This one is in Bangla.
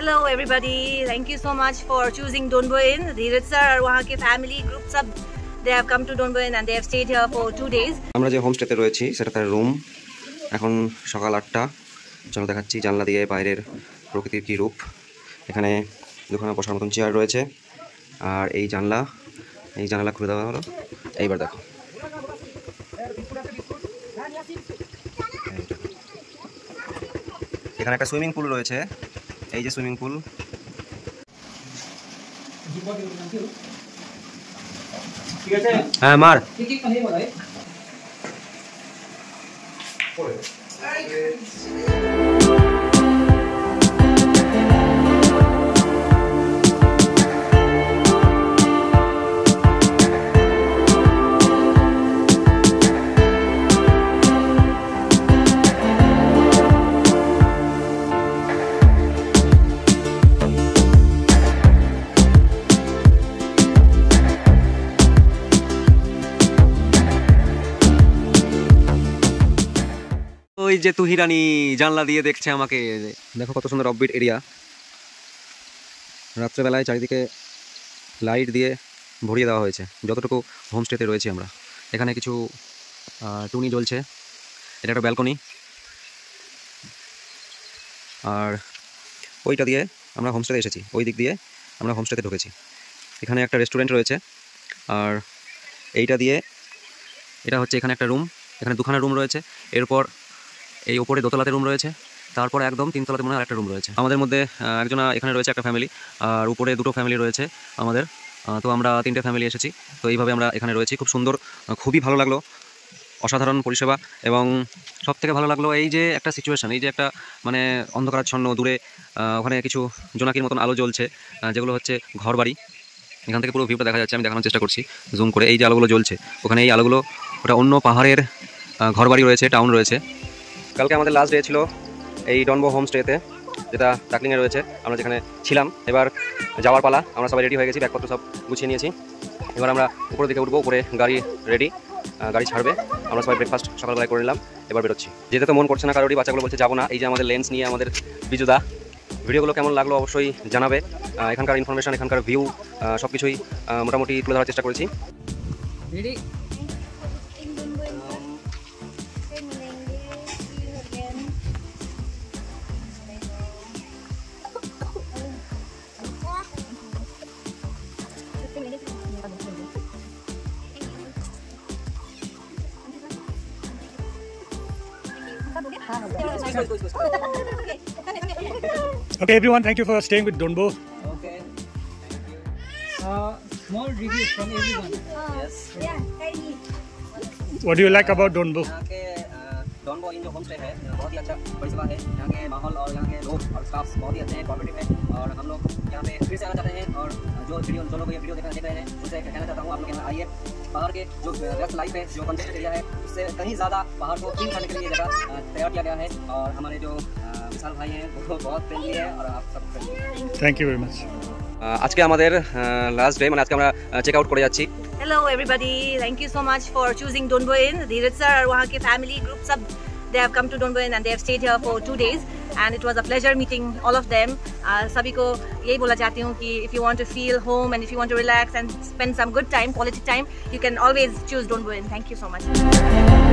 Hello everybody, thank you so much for choosing Donbo Inn. Dheeraj sir और वहाँ के फैमिली ग्रुप सब they have come to Donbo Inn and they have stayed here for 2 days। আমরা যে হোমস্টেতে রয়েছি সেটা তার রুম। এখন সকাল 8টা। চলো দেখাচ্ছি জানলা দিয়ে বাইরের প্রকৃতির কী রূপ। এখানে দুখানা বসার মতন চেয়ার রয়েছে আর এই জানালা খুলে দেওয়া হলো। এইবার দেখো এখানে একটা সুইমিং পুল রয়েছে। এই যে সুইমিং পুল, হ্যাঁ মার ওই যে তুহিরানি জানলা দিয়ে দেখছে আমাকে। দেখো কত সুন্দর অফবিট এরিয়া। রাত্রেবেলায় চারিদিকে লাইট দিয়ে ভরিয়ে দেওয়া হয়েছে যতটুকু হোমস্টেতে রয়েছি আমরা। এখানে কিছু টুনি জ্বলছে, এটা একটা ব্যালকনি। আর ওইটা দিয়ে আমরা হোমস্টেতে এসেছি, ওই দিক দিয়ে আমরা হোমস্টেতে ঢুকেছি। এখানে একটা রেস্টুরেন্ট রয়েছে আর এইটা দিয়ে এটা হচ্ছে এখানে একটা রুম। এখানে দুখানা রুম রয়েছে। এরপর এই উপরে দোতলাতে রুম রয়েছে, তারপরে একদম তিনতলাতে মনে হয় একটা রুম রয়েছে। আমাদের মধ্যে একজন এখানে রয়েছে একটা ফ্যামিলি, আর উপরে দুটো ফ্যামিলি রয়েছে আমাদের। তো আমরা 3টে ফ্যামিলি এসেছি। তো এইভাবে আমরা এখানে রয়েছি। খুব সুন্দর, খুবই ভালো লাগলো, অসাধারণ পরিষেবা। এবং সবথেকে ভালো লাগলো এই যে একটা সিচুয়েশান, এই যে একটা মানে অন্ধকারাচ্ছন্ন দূরে ওখানে কিছু জোনাকির মতন আলো জ্বলছে, যেগুলো হচ্ছে ঘর বাড়ি। এখান থেকে পুরো ভিউটা দেখা যাচ্ছে, আমি দেখানোর চেষ্টা করছি জুম করে। এই যে আলোগুলো জ্বলছে ওখানে, এই আলোগুলো ওটা অন্য পাহাড়ের ঘর বাড়ি রয়েছে, টাউন রয়েছে। কালকে আমাদের লাস্ট ডে ছিল এই ডনবো হোমস্টেতে, যেটা ডাকলিংয়ে রয়েছে, আমরা যেখানে ছিলাম। এবার যাওয়ার পালা। আমরা সবাই রেডি হয়ে গেছি, ব্যাগপত্র সব গুছিয়ে নিয়েছি। এবার আমরা উপরের দিকে উঠবো, উপরে গাড়ি রেডি, গাড়ি ছাড়বে। আমরা সবাই ব্রেকফাস্ট সকালবেলায় করে নিলাম, এবার বেরোচ্ছি। যেতে তো মন করছে না কারোরই, বাচ্চাগুলো বলছে যাবো না। এই যে আমাদের লেন্স নিয়ে আমাদের বিজুদা। ভিডিওগুলো কেমন লাগলো অবশ্যই জানাবে। এখানকার ইনফরমেশান, এখানকার ভিউ সব কিছুই মোটামুটি তুলে ধরার চেষ্টা করেছি। Okay, everyone, thank you for staying with Donbo. Okay, thank you. Small review from everyone. Yes. What do you like about Donbo? यहाँ के डॉनबो इन जो होम स्टे है बहुत ही अच्छा परिसेवा है। यहाँ के माहौल और यहाँ के लोग और स्टाफ बहुत ही अच्छे हैं, कोऑपरेटिव है। और हम लोग यहाँ पे फिर से आना चाहते हैं। और जो लोग ये वीडियो देख रहे हैं उनसे कहना चाहता हूँ, आप लोग यहाँ आइए। पहाड़ के जो व्यस्त लाइफ है, जो कंजेस्टेड एरिया है, उससे कहीं ज़्यादा पहाड़ को फील करने के लिए जगह तैयार किया गया है। और हमारे जो विशाल भाई हैं वो बहुत फ्रेंडली है और आप सब friendly. Thank you very much. আজকে আমাদের লাস্ট ডে, মানে আজকে আমরা চেক আউট করে যাচ্ছি। Hello everybody, thank you so much for choosing Donbo Inn. Dheeraj sir और वहाँ के फैमिली ग्रुप सब they have come to Donbo Inn and they have stayed here for 2 days and it was a pleasure meeting all of them. सभी को यही बोला चाहती हूँ कि if you want to feel home and if you want to relax and spend some good time, quality time, you can always choose Donbo Inn. Thank you so much.